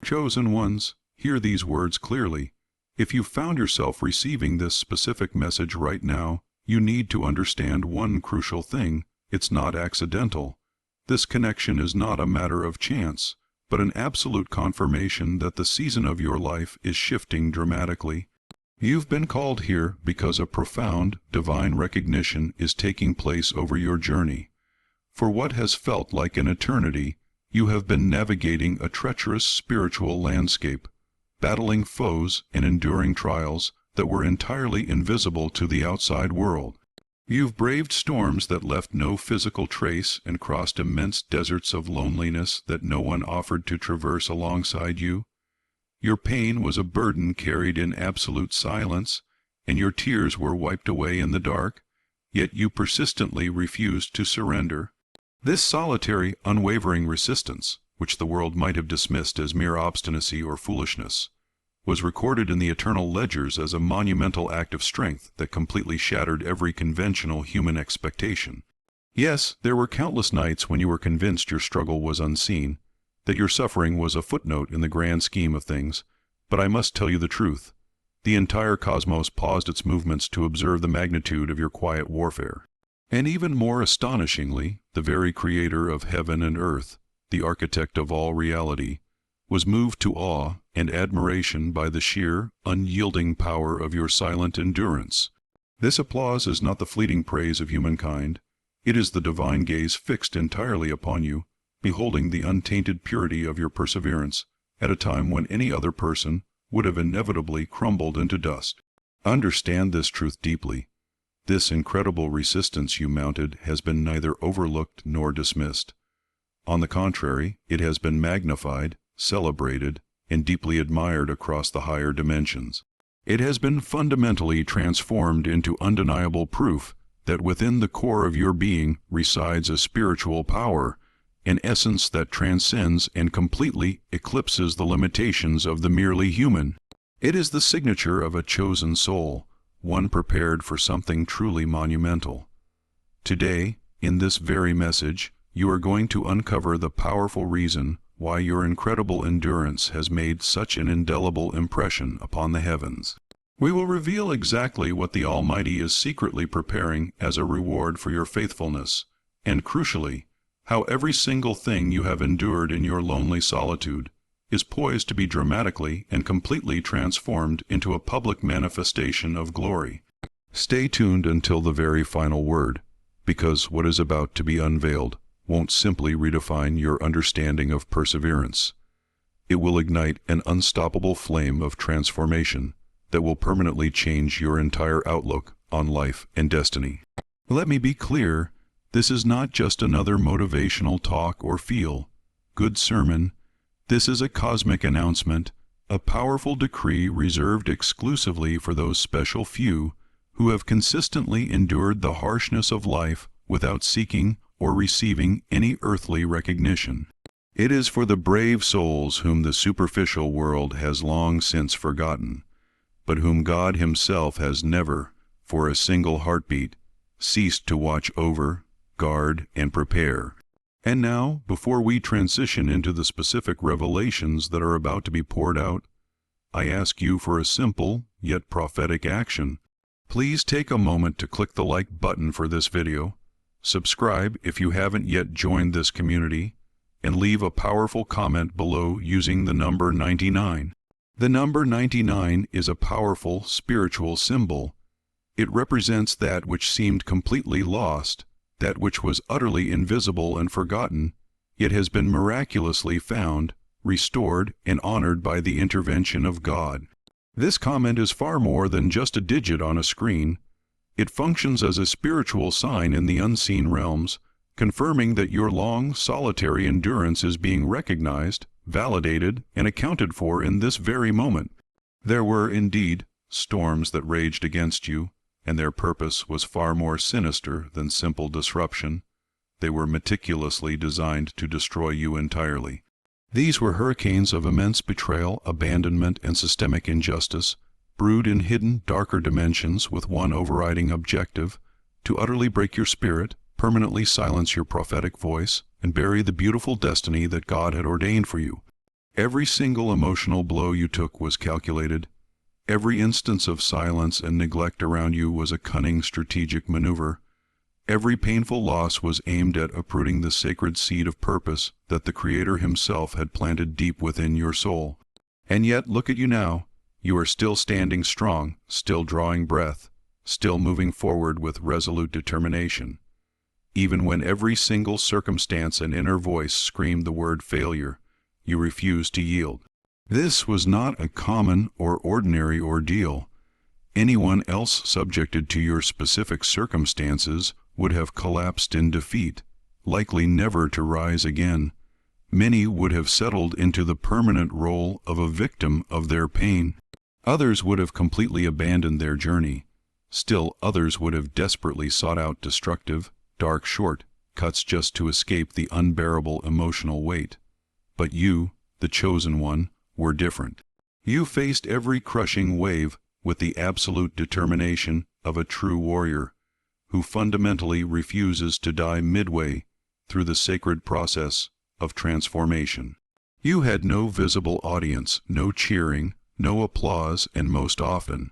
Chosen ones, hear these words clearly. If you found yourself receiving this specific message right now, you need to understand one crucial thing. It's not accidental. This connection is not a matter of chance, but an absolute confirmation that the season of your life is shifting dramatically. You've been called here because a profound, divine recognition is taking place over your journey. For what has felt like an eternity, you have been navigating a treacherous spiritual landscape, battling foes and enduring trials that were entirely invisible to the outside world. You've braved storms that left no physical trace and crossed immense deserts of loneliness that no one offered to traverse alongside you. Your pain was a burden carried in absolute silence, and your tears were wiped away in the dark, yet you persistently refused to surrender. This solitary, unwavering resistance, which the world might have dismissed as mere obstinacy or foolishness, was recorded in the eternal ledgers as a monumental act of strength that completely shattered every conventional human expectation. Yes, there were countless nights when you were convinced your struggle was unseen, that your suffering was a footnote in the grand scheme of things, but I must tell you the truth. The entire cosmos paused its movements to observe the magnitude of your quiet warfare. And even more astonishingly, the very creator of heaven and earth, the architect of all reality, was moved to awe and admiration by the sheer, unyielding power of your silent endurance. This applause is not the fleeting praise of humankind. It is the divine gaze fixed entirely upon you, beholding the untainted purity of your perseverance at a time when any other person would have inevitably crumbled into dust. Understand this truth deeply. This incredible resistance you mounted has been neither overlooked nor dismissed. On the contrary, it has been magnified, celebrated, and deeply admired across the higher dimensions. It has been fundamentally transformed into undeniable proof that within the core of your being resides a spiritual power, an essence that transcends and completely eclipses the limitations of the merely human. It is the signature of a chosen soul, one prepared for something truly monumental. Today, in this very message, you are going to uncover the powerful reason why your incredible endurance has made such an indelible impression upon the heavens. We will reveal exactly what the Almighty is secretly preparing as a reward for your faithfulness, and crucially, how every single thing you have endured in your lonely solitude is poised to be dramatically and completely transformed into a public manifestation of glory. Stay tuned until the very final word, because what is about to be unveiled won't simply redefine your understanding of perseverance. It will ignite an unstoppable flame of transformation that will permanently change your entire outlook on life and destiny. Let me be clear, this is not just another motivational talk or feel-good sermon. This is a cosmic announcement, a powerful decree reserved exclusively for those special few who have consistently endured the harshness of life without seeking or receiving any earthly recognition. It is for the brave souls whom the superficial world has long since forgotten, but whom God Himself has never, for a single heartbeat, ceased to watch over, guard, and prepare. And now, before we transition into the specific revelations that are about to be poured out, I ask you for a simple, yet prophetic action. Please take a moment to click the like button for this video, subscribe if you haven't yet joined this community, and leave a powerful comment below using the number 99. The number 99 is a powerful spiritual symbol. It represents that which seemed completely lost, that which was utterly invisible and forgotten, yet has been miraculously found, restored, and honored by the intervention of God. This comment is far more than just a digit on a screen. It functions as a spiritual sign in the unseen realms, confirming that your long, solitary endurance is being recognized, validated, and accounted for in this very moment. There were, indeed, storms that raged against you, and their purpose was far more sinister than simple disruption. They were meticulously designed to destroy you entirely. These were hurricanes of immense betrayal, abandonment, and systemic injustice, brewed in hidden, darker dimensions with one overriding objective: to utterly break your spirit, permanently silence your prophetic voice, and bury the beautiful destiny that God had ordained for you. Every single emotional blow you took was calculated. Every instance of silence and neglect around you was a cunning strategic maneuver. Every painful loss was aimed at uprooting the sacred seed of purpose that the Creator Himself had planted deep within your soul. And yet, look at you now. You are still standing strong, still drawing breath, still moving forward with resolute determination. Even when every single circumstance and inner voice screamed the word failure, you refused to yield. This was not a common or ordinary ordeal. Anyone else subjected to your specific circumstances would have collapsed in defeat, likely never to rise again. Many would have settled into the permanent role of a victim of their pain. Others would have completely abandoned their journey. Still others would have desperately sought out destructive, dark shortcuts just to escape the unbearable emotional weight. But you, the chosen one, were different. You faced every crushing wave with the absolute determination of a true warrior, who fundamentally refuses to die midway through the sacred process of transformation. You had no visible audience, no cheering, no applause, and most often,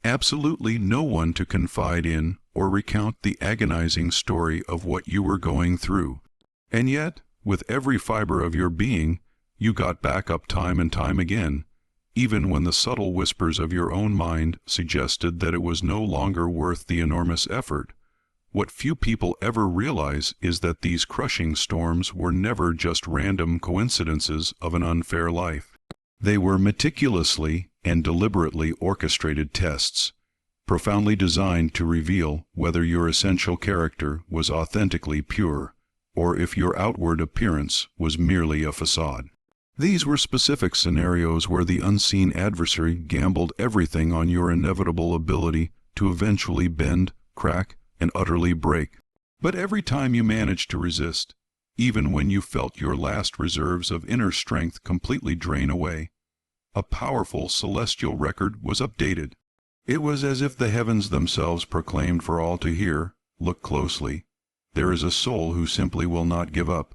absolutely no one to confide in or recount the agonizing story of what you were going through. And yet, with every fiber of your being, you got back up time and time again, even when the subtle whispers of your own mind suggested that it was no longer worth the enormous effort. What few people ever realize is that these crushing storms were never just random coincidences of an unfair life. They were meticulously and deliberately orchestrated tests, profoundly designed to reveal whether your essential character was authentically pure, or if your outward appearance was merely a facade. These were specific scenarios where the unseen adversary gambled everything on your inevitable ability to eventually bend, crack, and utterly break. But every time you managed to resist, even when you felt your last reserves of inner strength completely drain away, a powerful celestial record was updated. It was as if the heavens themselves proclaimed for all to hear, "Look closely. There is a soul who simply will not give up.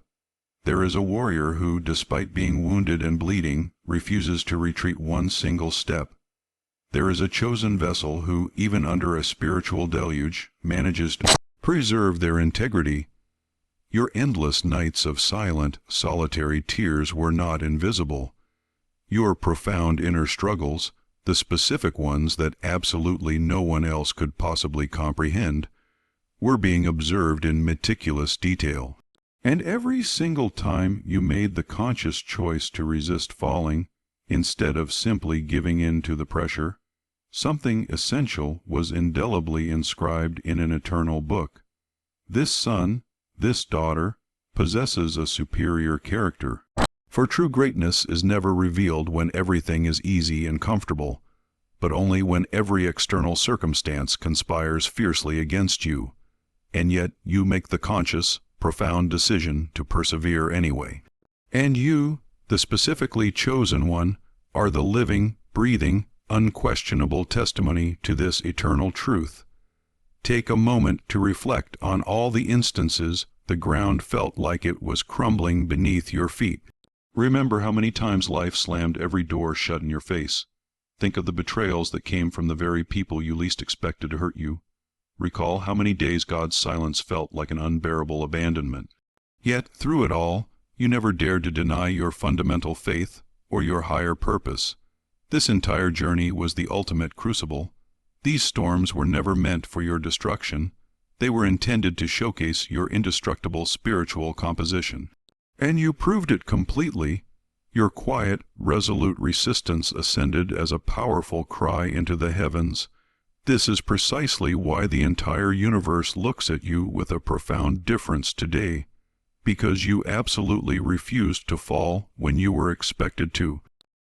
There is a warrior who, despite being wounded and bleeding, refuses to retreat one single step. There is a chosen vessel who, even under a spiritual deluge, manages to preserve their integrity." Your endless nights of silent, solitary tears were not invisible. Your profound inner struggles, the specific ones that absolutely no one else could possibly comprehend, were being observed in meticulous detail. And every single time you made the conscious choice to resist falling, instead of simply giving in to the pressure, something essential was indelibly inscribed in an eternal book. This son, this daughter, possesses a superior character. For true greatness is never revealed when everything is easy and comfortable, but only when every external circumstance conspires fiercely against you, and yet you make the conscious, profound decision to persevere anyway. And you, the specifically chosen one, are the living, breathing, unquestionable testimony to this eternal truth. Take a moment to reflect on all the instances the ground felt like it was crumbling beneath your feet. Remember how many times life slammed every door shut in your face. Think of the betrayals that came from the very people you least expected to hurt you. Recall how many days God's silence felt like an unbearable abandonment. Yet, through it all, you never dared to deny your fundamental faith or your higher purpose. This entire journey was the ultimate crucible. These storms were never meant for your destruction. They were intended to showcase your indestructible spiritual composition. And you proved it completely. Your quiet, resolute resistance ascended as a powerful cry into the heavens. This is precisely why the entire universe looks at you with a profound difference today, because you absolutely refused to fall when you were expected to.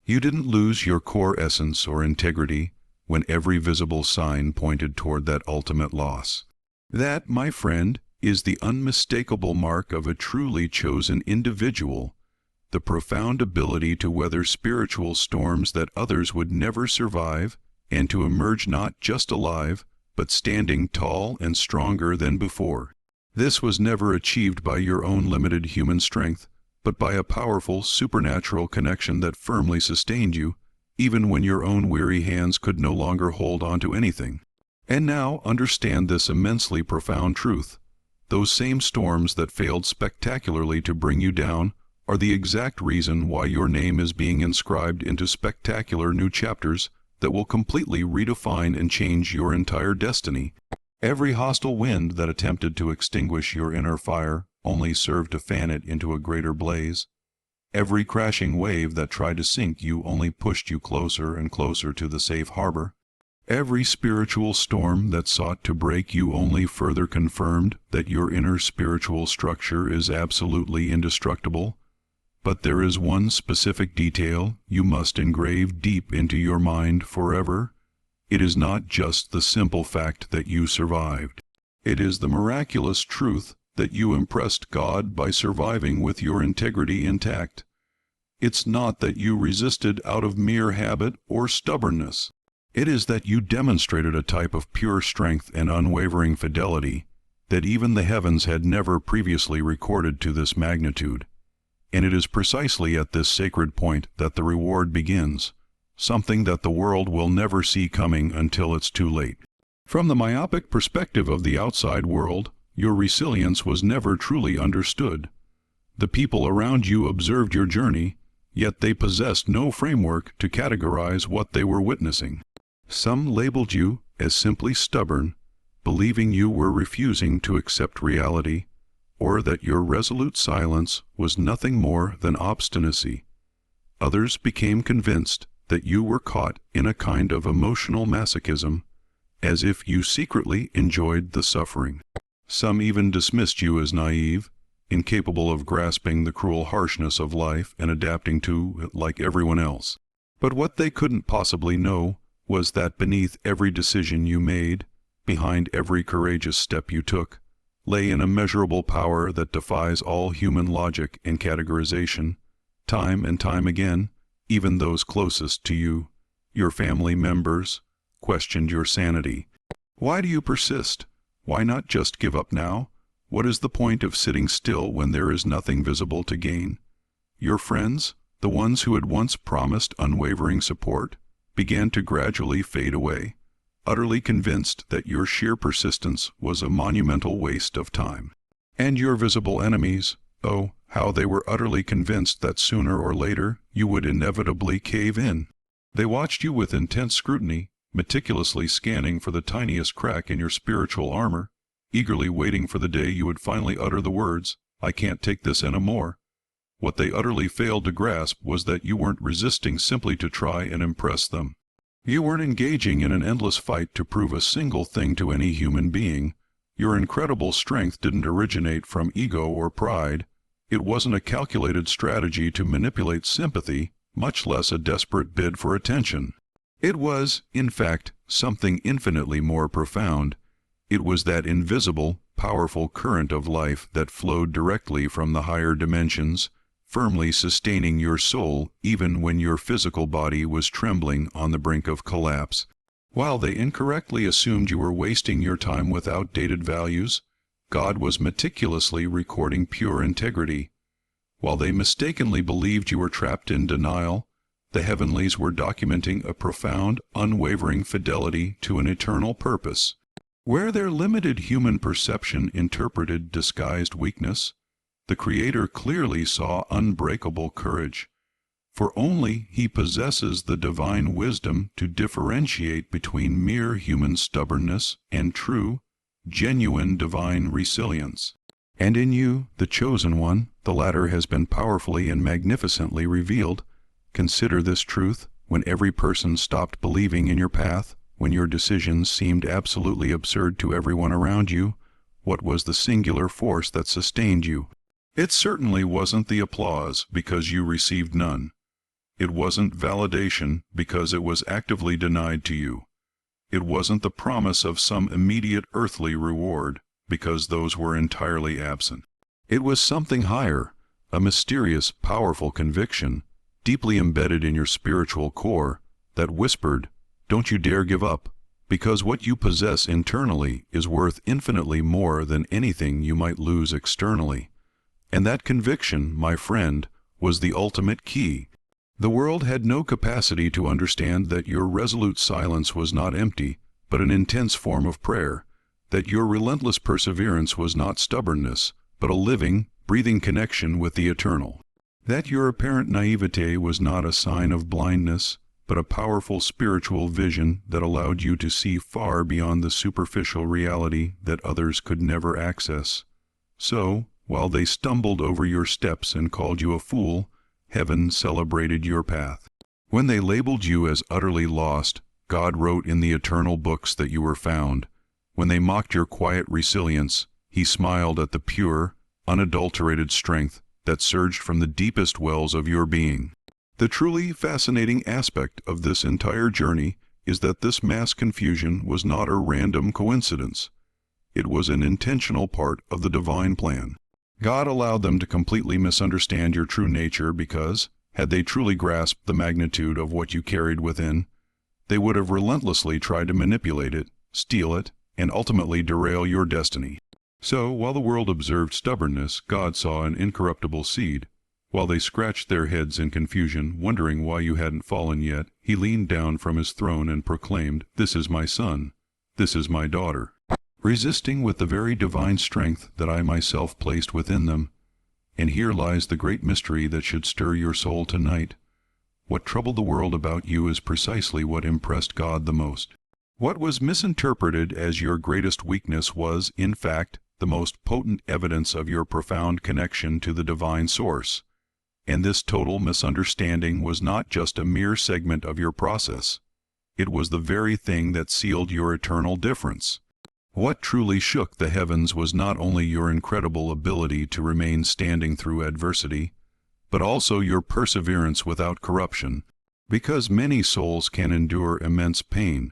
You didn't lose your core essence or integrity when every visible sign pointed toward that ultimate loss. That, my friend, is the unmistakable mark of a truly chosen individual, the profound ability to weather spiritual storms that others would never survive, and to emerge not just alive, but standing tall and stronger than before. This was never achieved by your own limited human strength, but by a powerful supernatural connection that firmly sustained you, even when your own weary hands could no longer hold on to anything. And now understand this immensely profound truth. Those same storms that failed spectacularly to bring you down are the exact reason why your name is being inscribed into spectacular new chapters that will completely redefine and change your entire destiny. Every hostile wind that attempted to extinguish your inner fire only served to fan it into a greater blaze. Every crashing wave that tried to sink you only pushed you closer and closer to the safe harbor. Every spiritual storm that sought to break you only further confirmed that your inner spiritual structure is absolutely indestructible. But there is one specific detail you must engrave deep into your mind forever. It is not just the simple fact that you survived. It is the miraculous truth that you impressed God by surviving with your integrity intact. It's not that you resisted out of mere habit or stubbornness. It is that you demonstrated a type of pure strength and unwavering fidelity that even the heavens had never previously recorded to this magnitude. And it is precisely at this sacred point that the reward begins, something that the world will never see coming until it's too late. From the myopic perspective of the outside world, your resilience was never truly understood. The people around you observed your journey, yet they possessed no framework to categorize what they were witnessing. Some labeled you as simply stubborn, believing you were refusing to accept reality, or that your resolute silence was nothing more than obstinacy. Others became convinced that you were caught in a kind of emotional masochism, as if you secretly enjoyed the suffering. Some even dismissed you as naive, incapable of grasping the cruel harshness of life and adapting to it like everyone else. But what they couldn't possibly know was that beneath every decision you made, behind every courageous step you took, lay an immeasurable power that defies all human logic and categorization. Time and time again, even those closest to you, your family members, questioned your sanity. Why do you persist? Why not just give up now? What is the point of sitting still when there is nothing visible to gain? Your friends, the ones who had once promised unwavering support, began to gradually fade away, utterly convinced that your sheer persistence was a monumental waste of time. And your visible enemies, oh, how they were utterly convinced that sooner or later you would inevitably cave in. They watched you with intense scrutiny, meticulously scanning for the tiniest crack in your spiritual armor, eagerly waiting for the day you would finally utter the words, "I can't take this anymore." What they utterly failed to grasp was that you weren't resisting simply to try and impress them. You weren't engaging in an endless fight to prove a single thing to any human being. Your incredible strength didn't originate from ego or pride. It wasn't a calculated strategy to manipulate sympathy, much less a desperate bid for attention. It was, in fact, something infinitely more profound. It was that invisible, powerful current of life that flowed directly from the higher dimensions, firmly sustaining your soul even when your physical body was trembling on the brink of collapse. While they incorrectly assumed you were wasting your time with outdated values, God was meticulously recording pure integrity. While they mistakenly believed you were trapped in denial, the heavenlies were documenting a profound, unwavering fidelity to an eternal purpose. Where their limited human perception interpreted disguised weakness, the Creator clearly saw unbreakable courage, for only He possesses the divine wisdom to differentiate between mere human stubbornness and true, genuine divine resilience. And in you, the chosen one, the latter has been powerfully and magnificently revealed. Consider this truth: when every person stopped believing in your path, when your decisions seemed absolutely absurd to everyone around you, what was the singular force that sustained you? It certainly wasn't the applause, because you received none. It wasn't validation, because it was actively denied to you. It wasn't the promise of some immediate earthly reward, because those were entirely absent. It was something higher, a mysterious, powerful conviction, deeply embedded in your spiritual core, that whispered, "Don't you dare give up, because what you possess internally is worth infinitely more than anything you might lose externally." And that conviction, my friend, was the ultimate key. The world had no capacity to understand that your resolute silence was not empty, but an intense form of prayer, that your relentless perseverance was not stubbornness, but a living, breathing connection with the eternal, that your apparent naivete was not a sign of blindness, but a powerful spiritual vision that allowed you to see far beyond the superficial reality that others could never access. So, while they stumbled over your steps and called you a fool, heaven celebrated your path. When they labeled you as utterly lost, God wrote in the eternal books that you were found. When they mocked your quiet resilience, He smiled at the pure, unadulterated strength that surged from the deepest wells of your being. The truly fascinating aspect of this entire journey is that this mass confusion was not a random coincidence. It was an intentional part of the divine plan. God allowed them to completely misunderstand your true nature because, had they truly grasped the magnitude of what you carried within, they would have relentlessly tried to manipulate it, steal it, and ultimately derail your destiny. So, while the world observed stubbornness, God saw an incorruptible seed. While they scratched their heads in confusion, wondering why you hadn't fallen yet, He leaned down from His throne and proclaimed, "This is my son. This is my daughter," resisting with the very divine strength that I myself placed within them. And here lies the great mystery that should stir your soul tonight. What troubled the world about you is precisely what impressed God the most. What was misinterpreted as your greatest weakness was, in fact, the most potent evidence of your profound connection to the divine source. And this total misunderstanding was not just a mere segment of your process. It was the very thing that sealed your eternal difference. What truly shook the heavens was not only your incredible ability to remain standing through adversity, but also your perseverance without corruption, because many souls can endure immense pain,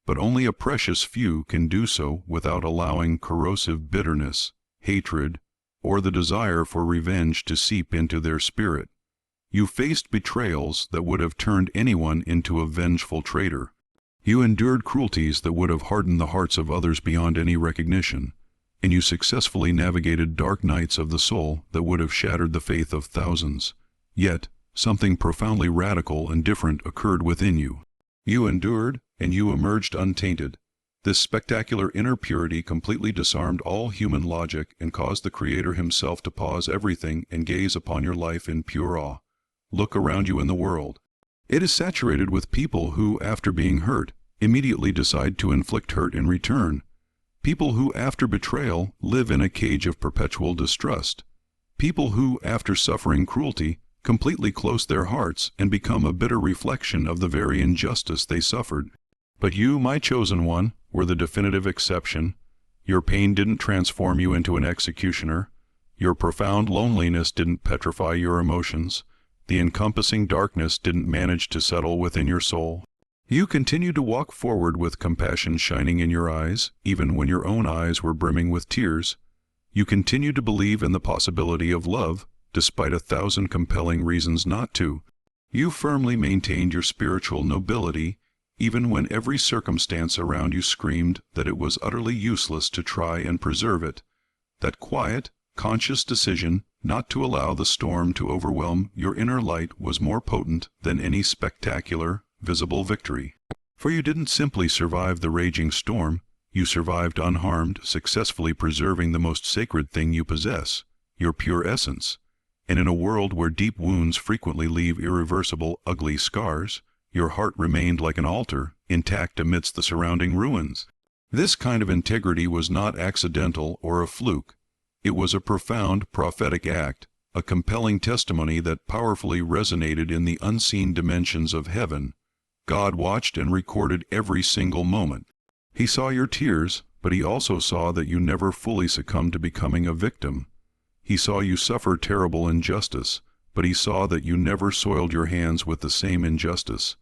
but only a precious few can do so without allowing corrosive bitterness, hatred, or the desire for revenge to seep into their spirit. You faced betrayals that would have turned anyone into a vengeful traitor. You endured cruelties that would have hardened the hearts of others beyond any recognition, and you successfully navigated dark nights of the soul that would have shattered the faith of thousands. Yet, something profoundly radical and different occurred within you. You endured, and you emerged untainted. This spectacular inner purity completely disarmed all human logic and caused the Creator Himself to pause everything and gaze upon your life in pure awe. Look around you in the world. It is saturated with people who, after being hurt, immediately decide to inflict hurt in return. People who, after betrayal, live in a cage of perpetual distrust. People who, after suffering cruelty, completely close their hearts and become a bitter reflection of the very injustice they suffered. But you, my chosen one, were the definitive exception. Your pain didn't transform you into an executioner. Your profound loneliness didn't petrify your emotions. The encompassing darkness didn't manage to settle within your soul. You continued to walk forward with compassion shining in your eyes, even when your own eyes were brimming with tears. You continued to believe in the possibility of love, despite 1,000 compelling reasons not to. You firmly maintained your spiritual nobility, even when every circumstance around you screamed that it was utterly useless to try and preserve it. That quiet, conscious decision not to allow the storm to overwhelm your inner light was more potent than any spectacular, visible victory. For you didn't simply survive the raging storm, you survived unharmed, successfully preserving the most sacred thing you possess, your pure essence. And in a world where deep wounds frequently leave irreversible, ugly scars, your heart remained like an altar, intact amidst the surrounding ruins. This kind of integrity was not accidental or a fluke. It was a profound prophetic act, a compelling testimony that powerfully resonated in the unseen dimensions of heaven. God watched and recorded every single moment. He saw your tears, but He also saw that you never fully succumbed to becoming a victim. He saw you suffer terrible injustice, but He saw that you never soiled your hands with the same injustice.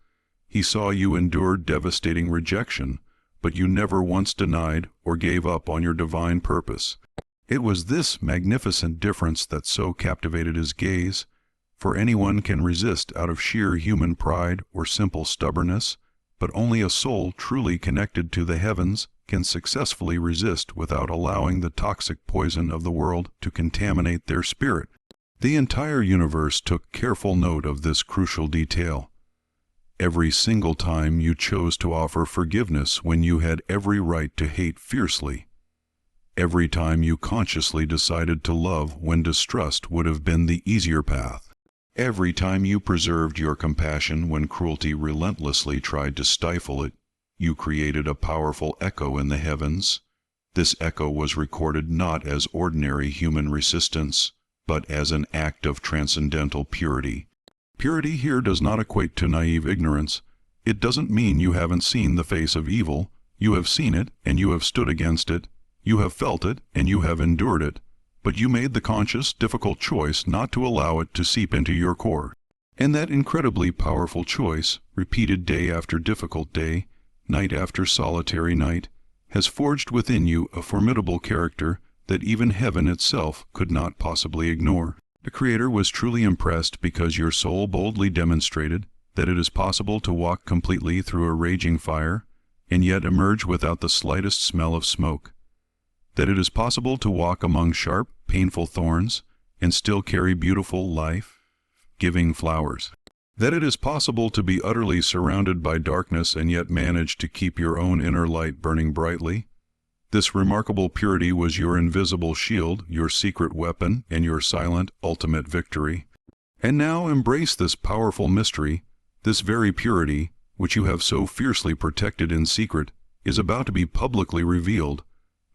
He saw you endure devastating rejection, but you never once denied or gave up on your divine purpose. It was this magnificent difference that so captivated His gaze, for anyone can resist out of sheer human pride or simple stubbornness, but only a soul truly connected to the heavens can successfully resist without allowing the toxic poison of the world to contaminate their spirit. The entire universe took careful note of this crucial detail. Every single time you chose to offer forgiveness when you had every right to hate fiercely. Every time you consciously decided to love when distrust would have been the easier path. Every time you preserved your compassion when cruelty relentlessly tried to stifle it, you created a powerful echo in the heavens. This echo was recorded not as ordinary human resistance, but as an act of transcendental purity. Purity here does not equate to naive ignorance. It doesn't mean you haven't seen the face of evil. You have seen it, and you have stood against it. You have felt it, and you have endured it. But you made the conscious, difficult choice not to allow it to seep into your core. And that incredibly powerful choice, repeated day after difficult day, night after solitary night, has forged within you a formidable character that even heaven itself could not possibly ignore. The Creator was truly impressed because your soul boldly demonstrated that it is possible to walk completely through a raging fire and yet emerge without the slightest smell of smoke. That it is possible to walk among sharp, painful thorns and still carry beautiful, life-giving flowers. That it is possible to be utterly surrounded by darkness and yet manage to keep your own inner light burning brightly. This remarkable purity was your invisible shield, your secret weapon, and your silent, ultimate victory. And now embrace this powerful mystery. This very purity, which you have so fiercely protected in secret, is about to be publicly revealed.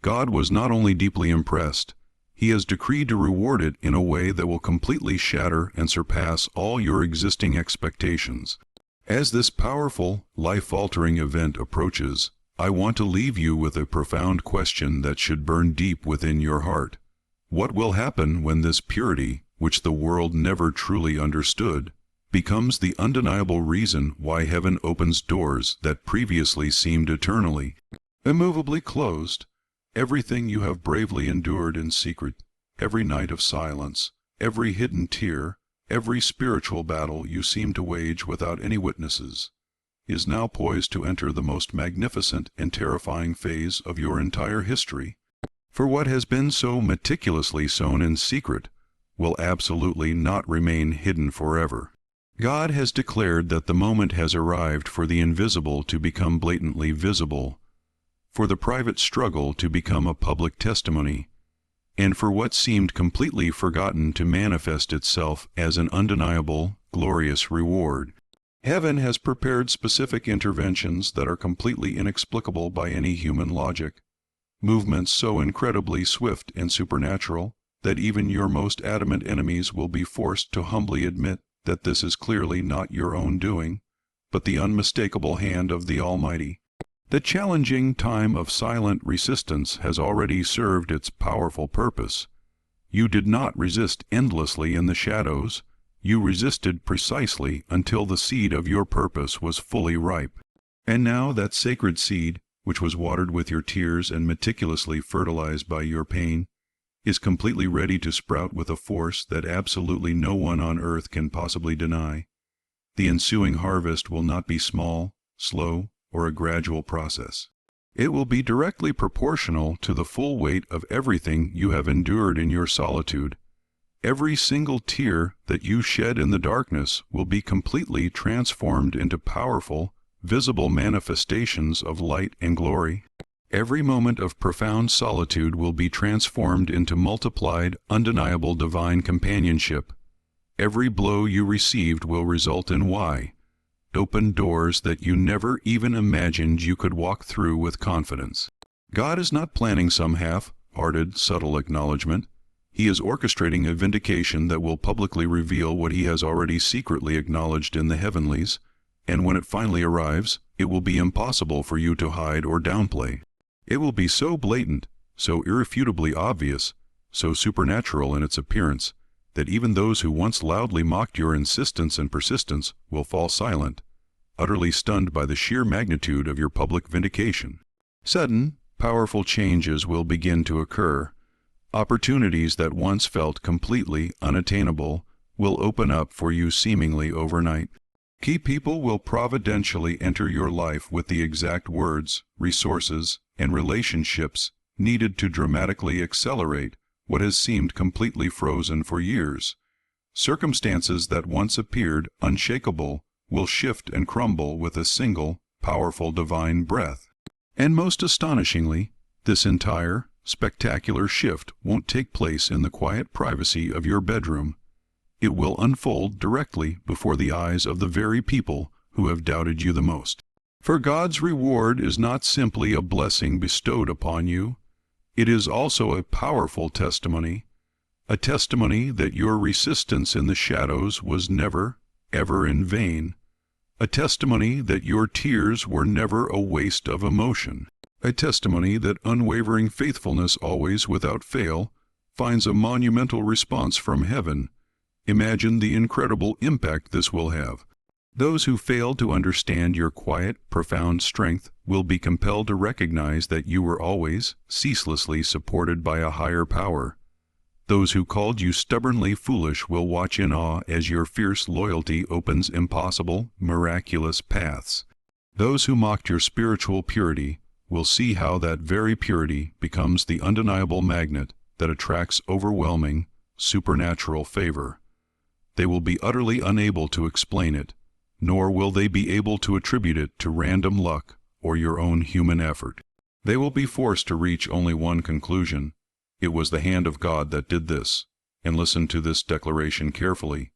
God was not only deeply impressed, He has decreed to reward it in a way that will completely shatter and surpass all your existing expectations. As this powerful, life-altering event approaches, I want to leave you with a profound question that should burn deep within your heart. What will happen when this purity, which the world never truly understood, becomes the undeniable reason why heaven opens doors that previously seemed eternally, immovably closed? Everything you have bravely endured in secret, every night of silence, every hidden tear, every spiritual battle you seem to wage without any witnesses, is now poised to enter the most magnificent and terrifying phase of your entire history. For what has been so meticulously sown in secret will absolutely not remain hidden forever. God has declared that the moment has arrived for the invisible to become blatantly visible, for the private struggle to become a public testimony, and for what seemed completely forgotten to manifest itself as an undeniable, glorious reward. Heaven has prepared specific interventions that are completely inexplicable by any human logic, movements so incredibly swift and supernatural that even your most adamant enemies will be forced to humbly admit that this is clearly not your own doing, but the unmistakable hand of the Almighty. The challenging time of silent resistance has already served its powerful purpose. You did not resist endlessly in the shadows. You resisted precisely until the seed of your purpose was fully ripe. And now that sacred seed, which was watered with your tears and meticulously fertilized by your pain, is completely ready to sprout with a force that absolutely no one on earth can possibly deny. The ensuing harvest will not be small, slow, or a gradual process. It will be directly proportional to the full weight of everything you have endured in your solitude. Every single tear that you shed in the darkness will be completely transformed into powerful, visible manifestations of light and glory. Every moment of profound solitude will be transformed into multiplied, undeniable divine companionship. Every blow you received will result in open doors that you never even imagined you could walk through with confidence. God is not planning some half-hearted, subtle acknowledgement. He is orchestrating a vindication that will publicly reveal what He has already secretly acknowledged in the heavenlies, and when it finally arrives, it will be impossible for you to hide or downplay. It will be so blatant, so irrefutably obvious, so supernatural in its appearance, that even those who once loudly mocked your insistence and persistence will fall silent, utterly stunned by the sheer magnitude of your public vindication. Sudden, powerful changes will begin to occur. Opportunities that once felt completely unattainable will open up for you seemingly overnight. Key people will providentially enter your life with the exact words, resources, and relationships needed to dramatically accelerate what has seemed completely frozen for years. Circumstances that once appeared unshakable will shift and crumble with a single, powerful divine breath. And most astonishingly, this entire, spectacular shift won't take place in the quiet privacy of your bedroom. It will unfold directly before the eyes of the very people who have doubted you the most. For God's reward is not simply a blessing bestowed upon you. It is also a powerful testimony, a testimony that your resistance in the shadows was never, ever in vain, a testimony that your tears were never a waste of emotion, a testimony that unwavering faithfulness always, without fail, finds a monumental response from heaven. Imagine the incredible impact this will have. Those who fail to understand your quiet, profound strength will be compelled to recognize that you were always, ceaselessly supported by a higher power. Those who called you stubbornly foolish will watch in awe as your fierce loyalty opens impossible, miraculous paths. Those who mocked your spiritual purity will see how that very purity becomes the undeniable magnet that attracts overwhelming, supernatural favor. They will be utterly unable to explain it, nor will they be able to attribute it to random luck or your own human effort. They will be forced to reach only one conclusion. It was the hand of God that did this. And listen to this declaration carefully.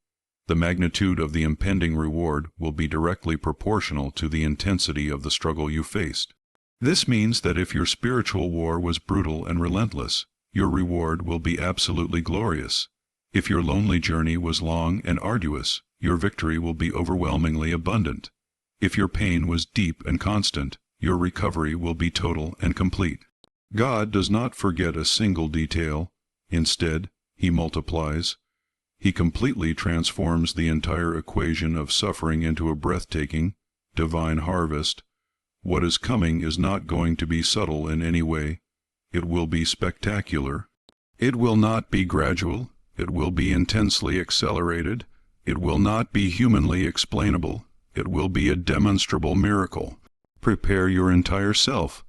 The magnitude of the impending reward will be directly proportional to the intensity of the struggle you faced. This means that if your spiritual war was brutal and relentless, your reward will be absolutely glorious. If your lonely journey was long and arduous, your victory will be overwhelmingly abundant. If your pain was deep and constant, your recovery will be total and complete. God does not forget a single detail. Instead, He multiplies. He completely transforms the entire equation of suffering into a breathtaking, divine harvest. What is coming is not going to be subtle in any way. It will be spectacular. It will not be gradual. It will be intensely accelerated. It will not be humanly explainable. It will be a demonstrable miracle. Prepare your entire self,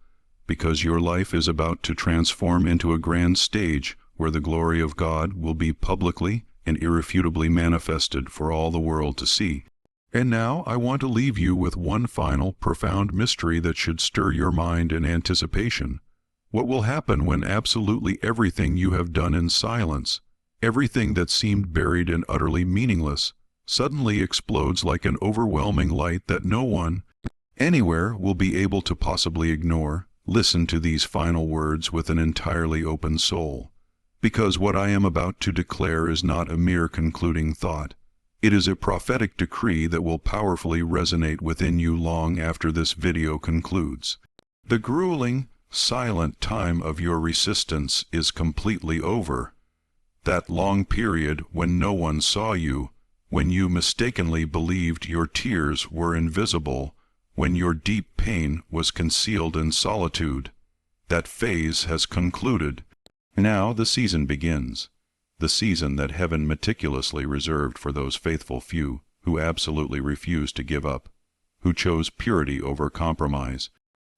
because your life is about to transform into a grand stage where the glory of God will be publicly and irrefutably manifested for all the world to see. And now I want to leave you with one final, profound mystery that should stir your mind in anticipation. What will happen when absolutely everything you have done in silence, everything that seemed buried and utterly meaningless, suddenly explodes like an overwhelming light that no one, anywhere, will be able to possibly ignore? Listen to these final words with an entirely open soul, because what I am about to declare is not a mere concluding thought. It is a prophetic decree that will powerfully resonate within you long after this video concludes. The grueling, silent time of your resistance is completely over. That long period when no one saw you, when you mistakenly believed your tears were invisible, when your deep pain was concealed in solitude, that phase has concluded. Now the season begins, the season that heaven meticulously reserved for those faithful few who absolutely refused to give up, who chose purity over compromise.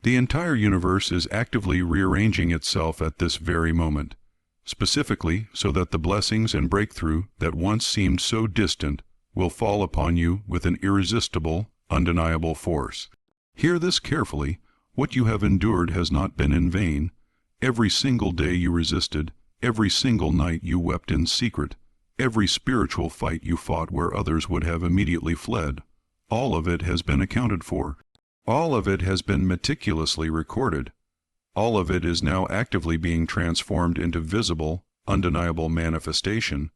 The entire universe is actively rearranging itself at this very moment, specifically so that the blessings and breakthrough that once seemed so distant will fall upon you with an irresistible, undeniable force. Hear this carefully. What you have endured has not been in vain. Every single day you resisted, every single night you wept in secret, every spiritual fight you fought where others would have immediately fled, all of it has been accounted for. All of it has been meticulously recorded. All of it is now actively being transformed into visible, undeniable manifestation.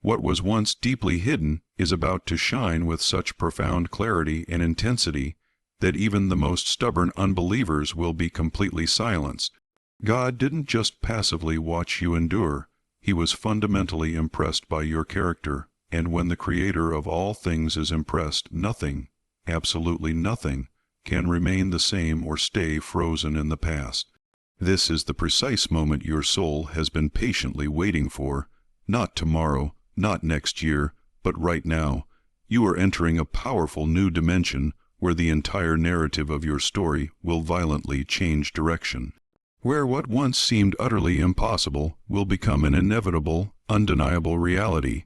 What was once deeply hidden is about to shine with such profound clarity and intensity that even the most stubborn unbelievers will be completely silenced. God didn't just passively watch you endure. He was fundamentally impressed by your character, and when the Creator of all things is impressed, nothing, absolutely nothing, can remain the same or stay frozen in the past. This is the precise moment your soul has been patiently waiting for. Not tomorrow, not next year, but right now. You are entering a powerful new dimension where the entire narrative of your story will violently change direction, where what once seemed utterly impossible will become an inevitable, undeniable reality,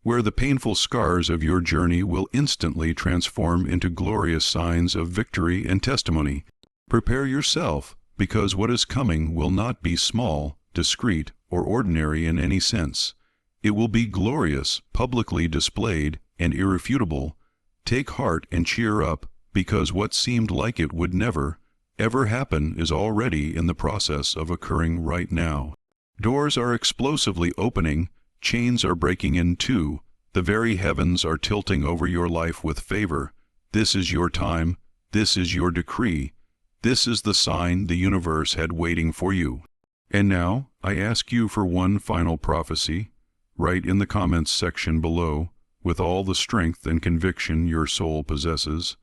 where the painful scars of your journey will instantly transform into glorious signs of victory and testimony. Prepare yourself, because what is coming will not be small, discreet, or ordinary in any sense. It will be glorious, publicly displayed, and irrefutable. Take heart and cheer up, because what seemed like it would never, ever happen is already in the process of occurring right now. Doors are explosively opening, chains are breaking in two, the very heavens are tilting over your life with favor. This is your time, this is your decree, this is the sign the universe had waiting for you. And now, I ask you for one final prophecy. Write in the comments section below, with all the strength and conviction your soul possesses,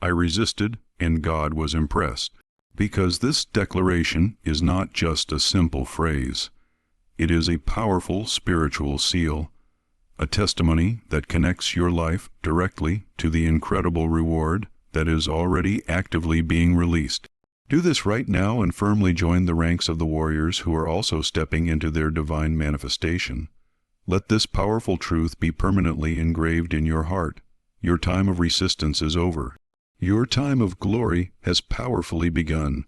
I resisted and God was impressed. Because this declaration is not just a simple phrase. It is a powerful spiritual seal, a testimony that connects your life directly to the incredible reward that is already actively being released. Do this right now and firmly join the ranks of the warriors who are also stepping into their divine manifestation. Let this powerful truth be permanently engraved in your heart. Your time of resistance is over. Your time of glory has powerfully begun.